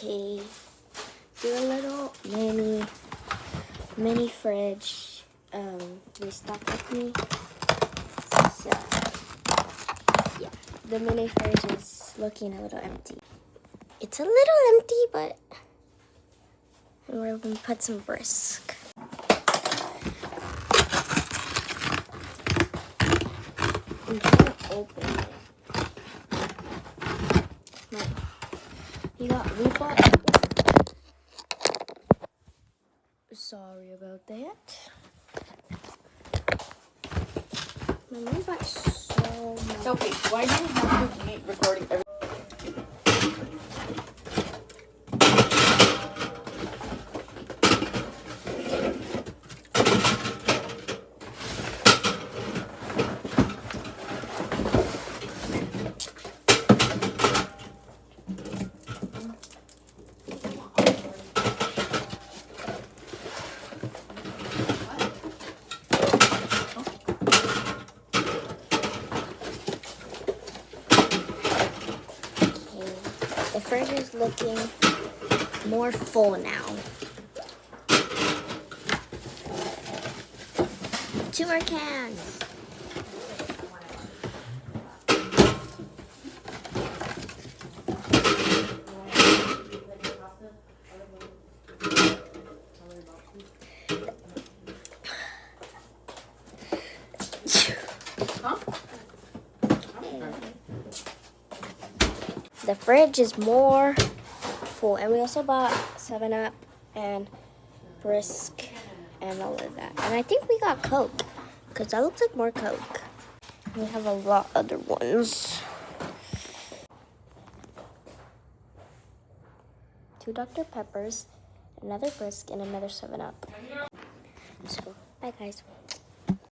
Okay, do a little mini fridge restock with me. So yeah, the mini fridge is looking a little empty. It's a little empty, but we're gonna put some brisk. I'm trying to open it. We bought. Sorry about that. My mom bought so much. Sophie, why do you have to keep recording every? The fridge is looking more full now. 2 more cans. Huh? The fridge is more full, and we also bought 7-Up and Brisk and all of that. And I think we got Coke, because that looks like more Coke. We have a lot of other ones. 2 Dr. Peppers, another Brisk, and another 7-Up. So, bye guys.